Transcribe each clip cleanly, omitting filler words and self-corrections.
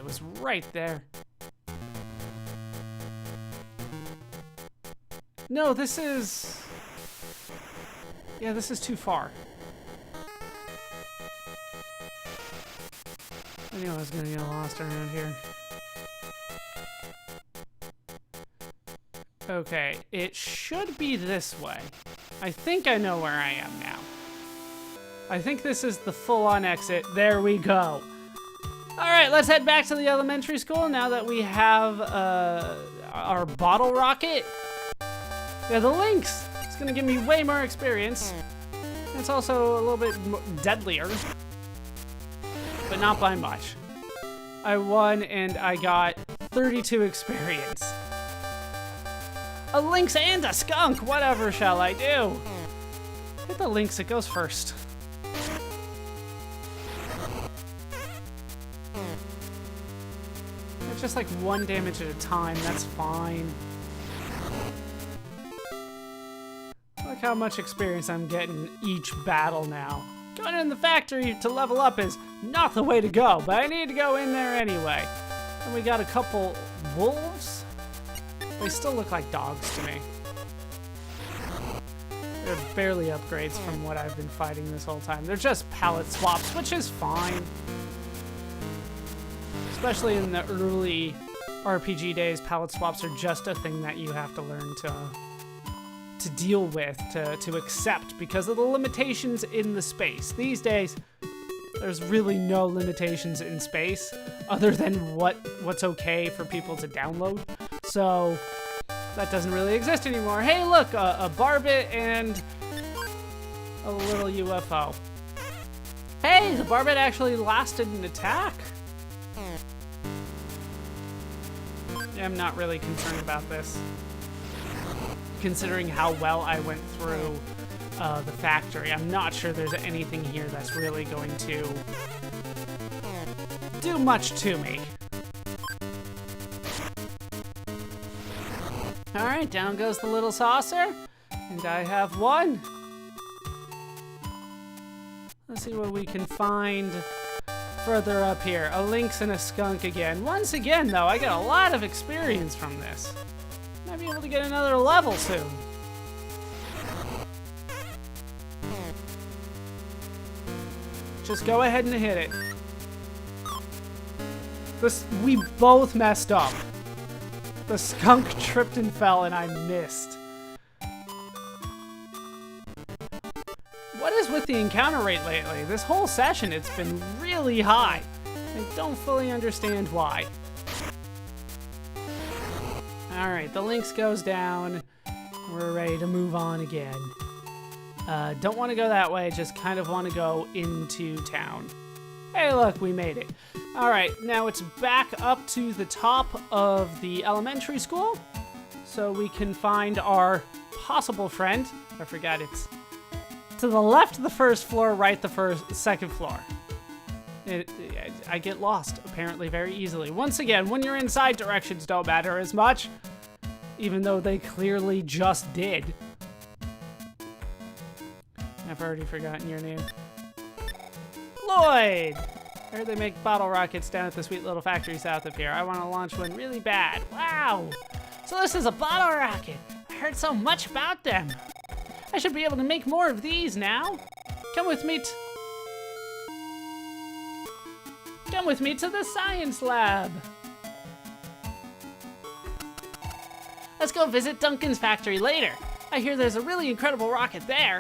it was right there. No, this is... Yeah, this is too far. I knew I was gonna get lost around here. Okay, it should be this way. I think I know where I am now. I think this is the full-on exit. There we go. All right, let's head back to the elementary school now that we have our bottle rocket. Yeah, the Lynx. It's gonna give me way more experience. It's also a little bit deadlier, but not by much. I won and I got 32 experience. A lynx and a skunk, whatever shall I do? Hit the lynx, it goes first. It's just like 1 damage at a time, that's fine. Look how much experience I'm getting each battle now. Going in the factory to level up is not the way to go, but I need to go in there anyway. And we got a couple wolves. They still look like dogs to me. They're barely upgrades from what I've been fighting this whole time. They're just palette swaps, which is fine. Especially in the early RPG days, palette swaps are just a thing that you have to learn to deal with, to accept because of the limitations in the space. These days, there's really no limitations in space other than what's okay for people to download. So that doesn't really exist anymore. Hey, look, a barbet and a little UFO. Hey, the barbet actually lasted an attack. I'm not really concerned about this, considering how well I went through the factory. I'm not sure there's anything here that's really going to do much to me. Alright, down goes the little saucer, and I have one. Let's see what we can find further up here. A lynx and a skunk again. Once again, though, I get a lot of experience from this. Might be able to get another level soon. Just go ahead and hit it. We both messed up. The skunk tripped and fell and I missed. What is with the encounter rate lately? This whole session, it's been really high. I don't fully understand why. Alright, the lynx goes down. We're ready to move on again. Don't want to go that way, just kind of want to go into town. Hey, look, we made it. Alright, now it's back up to the top of the elementary school, so we can find our possible friend. I forgot it's to the left of the first floor, right the second floor. I get lost, apparently, very easily. Once again, when you're inside, directions don't matter as much, even though they clearly just did. I've already forgotten your name. Lloyd! I heard they make bottle rockets down at the sweet little factory south of here. I want to launch one really bad. Wow! So this is a bottle rocket. I heard so much about them. I should be able to make more of these now. Come with me to the science lab. Let's go visit Duncan's factory later. I hear there's a really incredible rocket there.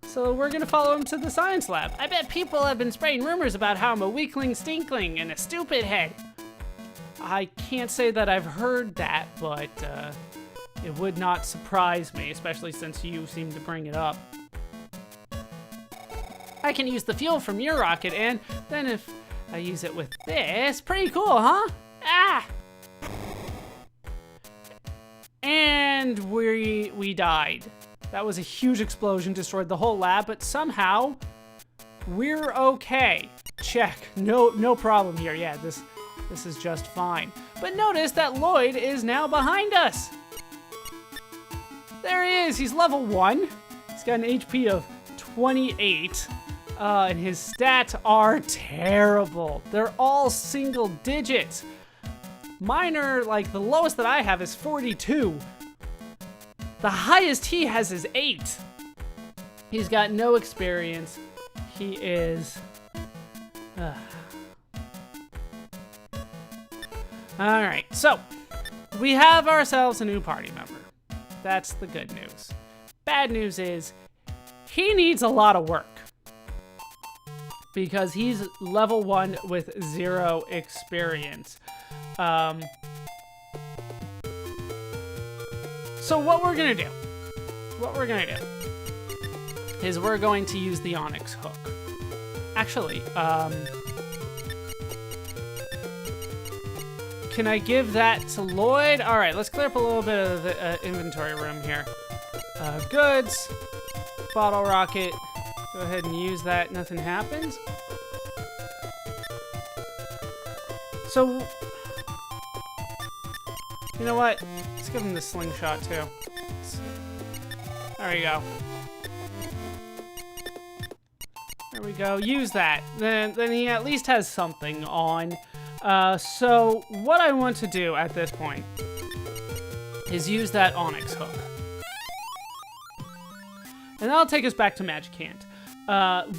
So we're gonna follow him to the science lab. I bet people have been spreading rumors about how I'm a weakling, stinkling, and a stupid head. I can't say that I've heard that, but it would not surprise me, especially since you seem to bring it up. I can use the fuel from your rocket, and then if I use it with this, pretty cool, huh? Ah! And we died. That was a huge explosion, destroyed the whole lab, but somehow we're okay. Check. No problem here. Yeah, this is just fine. But notice that Lloyd is now behind us. There he is. He's level 1. He's got an HP of 28. And his stats are terrible. They're all single digits. Mine are, like, the lowest that I have is 42. The highest he has is 8. He's got no experience. He is... Alright, so we have ourselves a new party member. That's the good news. Bad news is he needs a lot of work because he's level 1 with 0 experience. So what we're gonna do is we're going to use the Onyx hook. Actually, can I give that to Lloyd? All right, let's clear up a little bit of the inventory room here. Goods, bottle rocket. Go ahead and use that. Nothing happens. So, you know what? Let's give him the slingshot too. There we go. There we go. Use that. Then he at least has something on. So what I want to do at this point is use that Onyx hook. And that'll take us back to Magic Hand.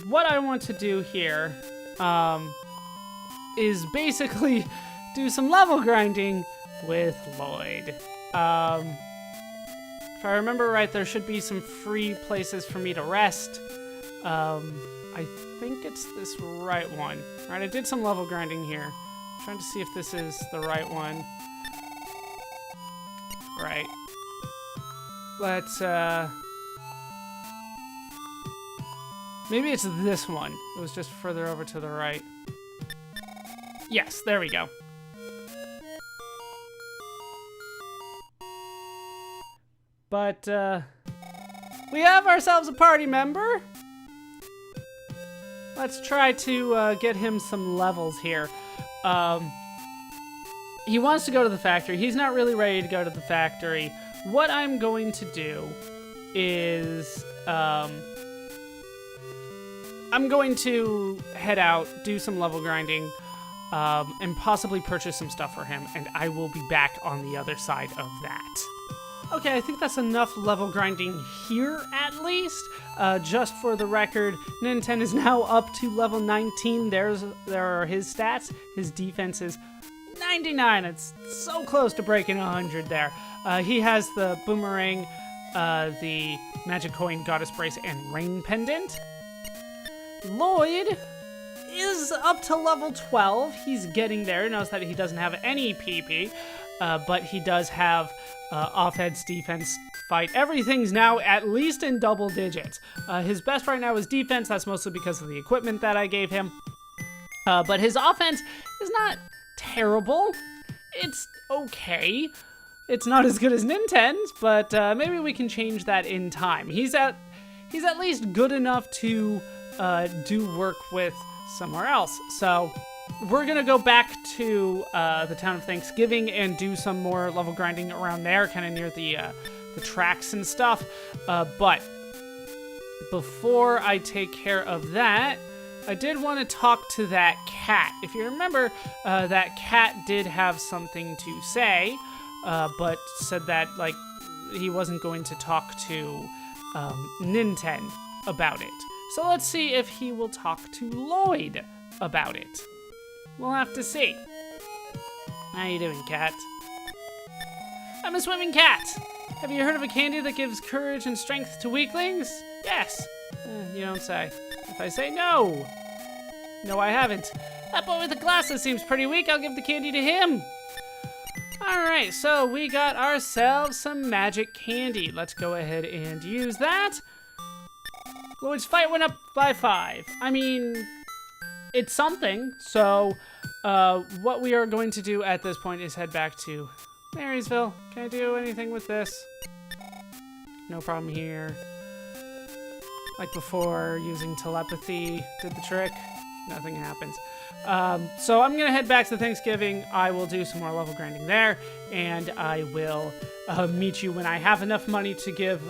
What I want to do here is basically do some level grinding with Lloyd. If I remember right, there should be some free places for me to rest. I think it's this right one. All right, I did some level grinding here. I'm trying to see if this is the right one. Right. Let's, maybe it's this one. It was just further over to the right. Yes, there we go. But, we have ourselves a party member. Let's try to get him some levels here. He wants to go to the factory. He's not really ready to go to the factory. What I'm going to do is I'm going to head out, do some level grinding, and possibly purchase some stuff for him, and I will be back on the other side of that. Okay, I think that's enough level grinding here, at least. Just for the record, Ninten is now up to level 19. There are his stats. His defense is 99. It's so close to breaking 100 there. He has the boomerang, the magic coin, goddess brace, and rain pendant. Lloyd is up to level 12. He's getting there. Notice that he doesn't have any PP, but he does have offense, defense, fight. Everything's now at least in double digits. His best right now is defense. That's mostly because of the equipment that I gave him. But his offense is not terrible. It's okay. It's not as good as Ninten's, but maybe we can change that in time. He's at least good enough to do work with somewhere else. So we're gonna go back to the town of Thanksgiving and do some more level grinding around there, kind of near the tracks and stuff. But before I take care of that, I did want to talk to that cat. If you remember, that cat did have something to say, but said that like he wasn't going to talk to Ninten about it. So let's see if he will talk to Lloyd about it. We'll have to see. How you doing, cat? I'm a swimming cat. Have you heard of a candy that gives courage and strength to weaklings? Yes. You don't say. If I say no. No, I haven't. That boy with the glasses seems pretty weak. I'll give the candy to him. Alright, so we got ourselves some magic candy. Let's go ahead and use that. Lloyd's fight went up by 5. I mean, it's something. So, what we are going to do at this point is head back to Marysville. Can I do anything with this? No problem here. Like before, using telepathy did the trick. Nothing happens. So I'm going to head back to Thanksgiving. I will do some more level grinding there, and I will meet you when I have enough money to give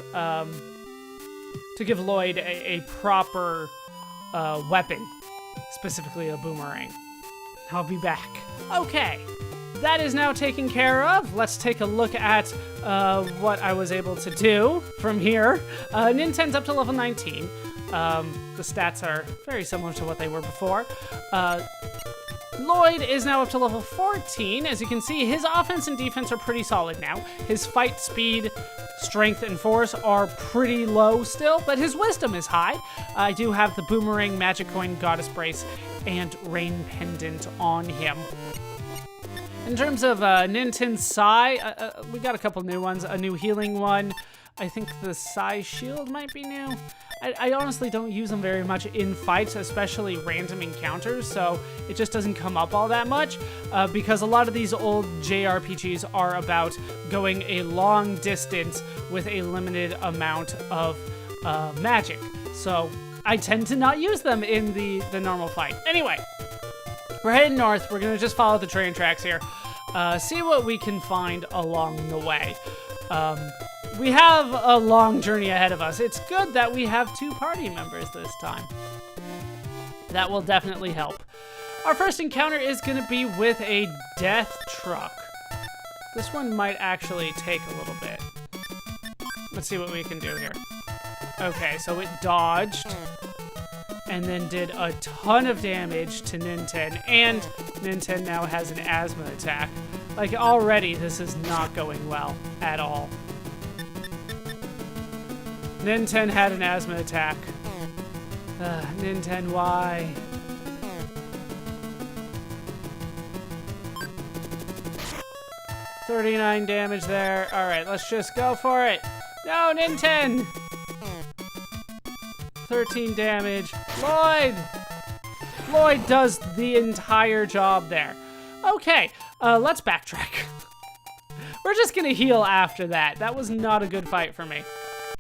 to give Lloyd a proper weapon, specifically a boomerang. I'll be back. Okay, that is now taken care of. Let's take a look at what I was able to do from here. Ninten's up to level 19. The stats are very similar to what they were before. Lloyd is now up to level 14. As you can see, his offense and defense are pretty solid now. His fight speed, strength, and force are pretty low still, but his wisdom is high. I do have the boomerang, magic coin, goddess brace, and rain pendant on him. In terms of Ninten's Sai, we got a couple new ones. A new healing one. I think the Sai shield might be new. I honestly don't use them very much in fights, especially random encounters, so it just doesn't come up all that much, because a lot of these old JRPGs are about going a long distance with a limited amount of magic. So I tend to not use them in the normal fight. Anyway, we're heading north. We're gonna just follow the train tracks here, see what we can find along the way. We have a long journey ahead of us. It's good that we have 2 party members this time. That will definitely help. Our first encounter is going to be with a death truck. This one might actually take a little bit. Let's see what we can do here. Okay, so it dodged and then did a ton of damage to Ninten, and Ninten now has an asthma attack. Like, already this is not going well at all. Ninten had an asthma attack. Ninten, why? $39 damage there. Alright, let's just go for it. No, Ninten! 13 damage. Lloyd! Lloyd does the entire job there. Okay, let's backtrack. We're just gonna heal after that. That was not a good fight for me.